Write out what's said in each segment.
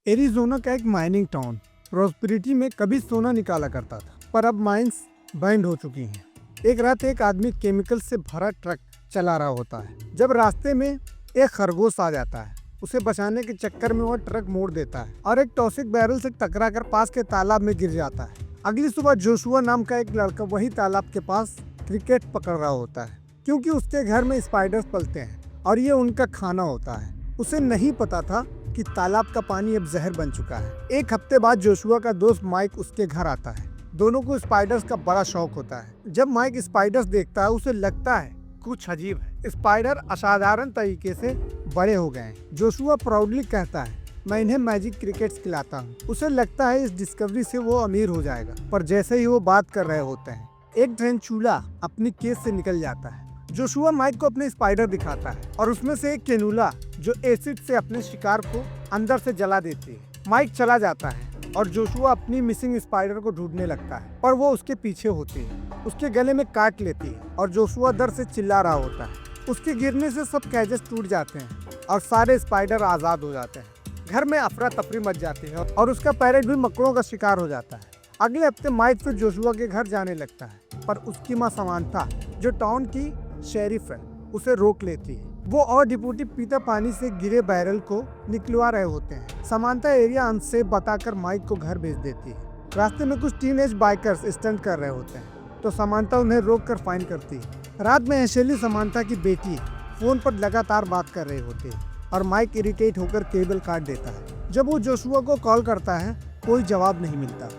Arizona का एक mining town prosperity में कभी सोना निकाला करता था, पर अब माइंस बैंड हो चुकी हैं। एक रात एक आदमी केमिकल से भरा ट्रक चला रहा होता है जब रास्ते में एक खरगोश आ जाता है। उसे बचाने के चक्कर में वह ट्रक मोड़ देता है और एक टॉक्सिक बैरल से टकराकर पास के तालाब में गिर जाता है। अगली सुबह जोशुआ नाम का एक लड़का वही तालाब के पास क्रिकेट पकड़ रहा होता है, क्योंकि उसके घर में स्पाइडर्स पलते हैं और ये उनका खाना होता है। उसे नहीं पता था कि तालाब का पानी अब जहर बन चुका है। एक हफ्ते बाद जोशुआ का दोस्त माइक उसके घर आता है। दोनों को स्पाइडर्स का बड़ा शौक होता है। जब माइक स्पाइडर्स देखता है उसे लगता है कुछ अजीब है। स्पाइडर असाधारण तरीके से बड़े हो गए हैं। जोशुआ प्राउडली कहता है, मैं इन्हें मैजिक क्रिकेट्स खिलाता हूँ। उसे लगता है इस डिस्कवरी से वो अमीर हो जाएगा, पर जैसे ही वो बात कर रहे होते हैं एक ट्रेंचूला अपनी केस से निकल जाता है। जोशुआ माइक को अपने स्पाइडर दिखाता है और उसमें से एक कैनुला जो एसिड से अपने शिकार को अंदर से जला देती है। माइक चला जाता है और जोशुआ अपनी मिसिंग स्पाइडर को ढूंढने लगता है, पर वो उसके पीछे होती है, उसके गले में काट लेती है और जोशुआ दर्द से चिल्ला रहा होता है। उसके गिरने से सब कैजेस टूट जाते हैं और सारे स्पाइडर आजाद हो जाते हैं। घर में अफरा तफरी मच जाती है और उसका पैरेट भी मकड़ों का शिकार हो जाता है। अगले हफ्ते माइक फिर जोशुआ के घर जाने लगता है, पर उसकी माँ समांथा जो टाउन की शेरिफ है उसे रोक लेती है। वो और डिप्टी पीता पानी से गिरे बैरल को निकलवा रहे होते हैं। समांथा एरिया अनसेफ बताकर माइक को घर भेज देती है। रास्ते में कुछ टीनेज बाइकर्स स्टंट कर रहे होते हैं तो समांथा उन्हें रोककर फाइन करती है। रात में एशेली समांथा की बेटी फोन पर लगातार बात कर रही होती है और माइक इरिटेट होकर केबल काट देता है। जब वो जोशुआ को कॉल करता है कोई जवाब नहीं मिलता।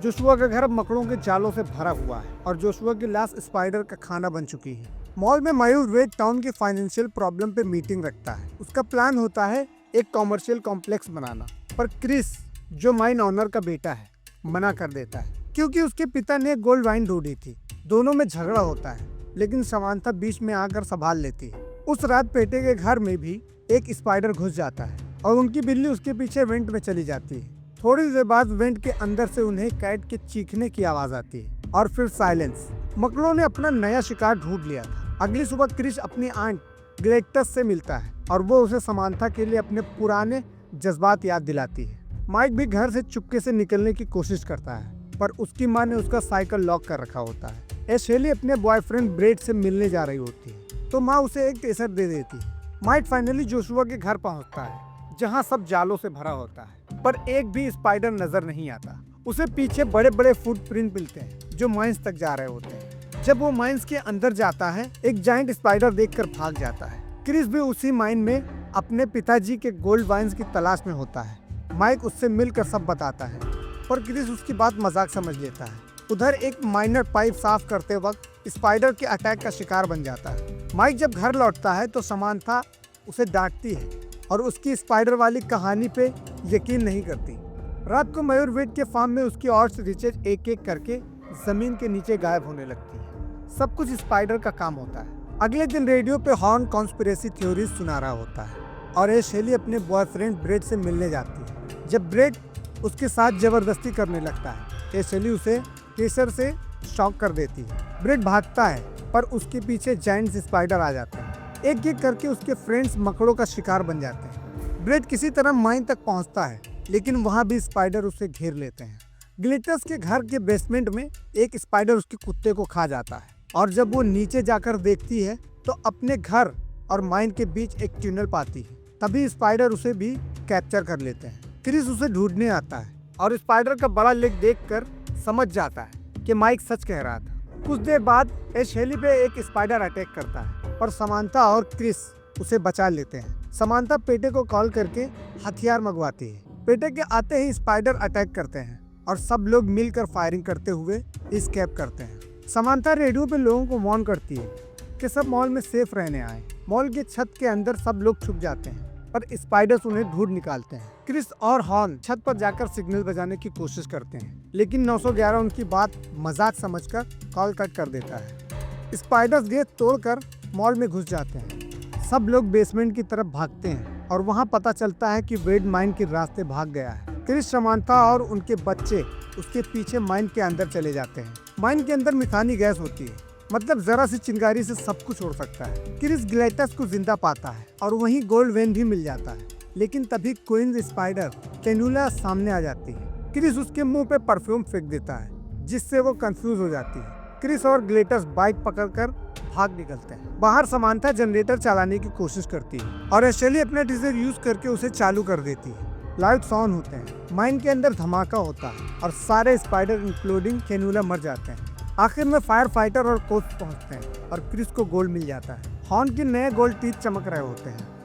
जोशुआ का घर मकड़ों के जालों से भरा हुआ है और जोशुआ की लाश स्पाइडर का खाना बन चुकी है। मॉल में मयूर वेड टाउन की फाइनेंशियल प्रॉब्लम पे मीटिंग रखता है। उसका प्लान होता है एक कॉमर्शियल कॉम्प्लेक्स बनाना, पर क्रिस जो माइन ऑनर का बेटा है मना कर देता है, क्योंकि उसके पिता ने गोल्ड वाइन ढूंढी थी। दोनों में झगड़ा होता है, लेकिन समांथा बीच में आकर संभाल लेती है। उस रात पेटे के घर में भी एक स्पाइडर घुस जाता है और उनकी बिल्ली उसके पीछे वेंट में चली जाती है। थोड़ी देर बाद वेंट के अंदर से उन्हें कैट के चीखने की आवाज आती है और फिर साइलेंस। मकड़ों ने अपना नया शिकार ढूंढ लिया था। अगली सुबह क्रिस अपनी आंट ग्लेक्टस से मिलता है और वो उसे समांथा के लिए अपने पुराने जज्बात याद दिलाती है। माइक भी घर से चुपके से निकलने की कोशिश करता है, पर उसकी मां ने उसका साइकिल लॉक कर रखा होता है। एशेली अपने बॉयफ्रेंड ब्रेड से मिलने जा रही होती है तो माँ उसे एक टेसर दे देती है। माइक फाइनली जोशुआ के घर पहुंचता है जहाँ सब जालों से भरा होता है, पर एक भी स्पाइडर नजर नहीं आता। उसे पीछे बड़े बड़े फुटप्रिंट मिलते हैं जो माइंस तक जा रहे होते हैं। जब वो माइंस के अंदर जाता है एक जाइंट स्पाइडर देखकर भाग जाता है। क्रिस भी उसी माइन में अपने पिताजी के गोल्ड वाइन्स की तलाश में होता है। माइक उससे मिलकर सब बताता है, पर क्रिस उसकी बात मजाक समझ लेता है। उधर एक माइनर पाइप साफ करते वक्त स्पाइडर के अटैक का शिकार बन जाता है। माइक जब घर लौटता है तो समांथा उसे डांटती है और उसकी स्पाइडर वाली कहानी पे यकीन नहीं करती। रात को मयूर वेड के फार्म में उसकी ऑर्ड्स रिचेज एक एक करके जमीन के नीचे गायब होने लगती है। सब कुछ स्पाइडर का काम होता है। अगले दिन रेडियो पे हॉर्न कॉन्स्पिरेसी थ्योरीज सुना रहा होता है और एशेली अपने बॉयफ्रेंड ब्रेड से मिलने जाती है। जब ब्रेड उसके साथ जबरदस्ती करने लगता है एशेली उसे टेसर से शॉक कर देती है। ब्रेड भागता है, पर उसके पीछे जायंट स्पाइडर आ जाते हैं। एक एक करके उसके फ्रेंड्स मकड़ों का शिकार बन जाते हैं। ब्रेड किसी तरह माइन तक पहुंचता है, लेकिन वहां भी स्पाइडर उसे घेर लेते हैं। ग्लिटर्स के घर के बेसमेंट में एक स्पाइडर उसके कुत्ते को खा जाता है और जब वो नीचे जाकर देखती है तो अपने घर और माइन के बीच एक टनल पाती है। तभी स्पाइडर उसे भी कैप्चर कर लेते हैं। क्रिस उसे ढूंढने आता है और स्पाइडर का बड़ा लेग देखकर समझ जाता है कि माइक सच कह रहा था। कुछ देर बाद एशेली पे एक स्पाइडर अटैक करता है, पर समांथा और क्रिस उसे बचा लेते हैं। समांथा पेटे को कॉल करके हथियार मंगवाती है। पेटे के आते ही स्पाइडर अटैक करते हैं और सब लोग मिलकर फायरिंग करते हुए एस्केप करते हैं। समांथा रेडियो पे लोगों को वार्न करती है कि सब मॉल में सेफ रहने आए। मॉल के छत के अंदर सब लोग छुप जाते हैं, पर स्पाइडर्स उन्हें ढूंढ निकालते हैं। क्रिस और हॉर्न छत पर जाकर सिग्नल बजाने की कोशिश करते हैं, लेकिन 911 उनकी बात मजाक समझकर कॉल कट कर देता है। स्पाइडर्स गेट तोड़कर मॉल में घुस जाते हैं। सब लोग बेसमेंट की तरफ भागते हैं और वहां पता चलता है कि वेड माइन के रास्ते भाग गया है। क्रिस, समांथा और उनके बच्चे उसके पीछे माइन के अंदर चले जाते हैं। माइन के अंदर मिथानी गैस होती है, मतलब जरा सी चिंगारी से सब कुछ हो सकता है। क्रिस ग्लेटस को जिंदा पाता है और वहीं गोल्ड वेन भी मिल जाता है, लेकिन तभी क्वीन स्पाइडर कैनुला सामने आ जाती है। क्रिस उसके मुंह पे परफ्यूम फेंक देता है, जिससे वो कंफ्यूज हो जाती है। क्रिस और ग्लेटस बाइक पकड़कर भाग निकलते हैं। बाहर समांथा जनरेटर चलाने की कोशिश करती है और एशली अपना डीजल यूज करके उसे चालू कर देती है। लाइट्स ऑन होते हैं, माइन के अंदर धमाका होता है और सारे स्पाइडर इंक्लूडिंग कैनुला मर जाते हैं। आखिर में फायर फाइटर और कोच पहुंचते हैं और क्रिस को गोल्ड मिल जाता है। हॉर्न के नए गोल्ड टीथ चमक रहे होते हैं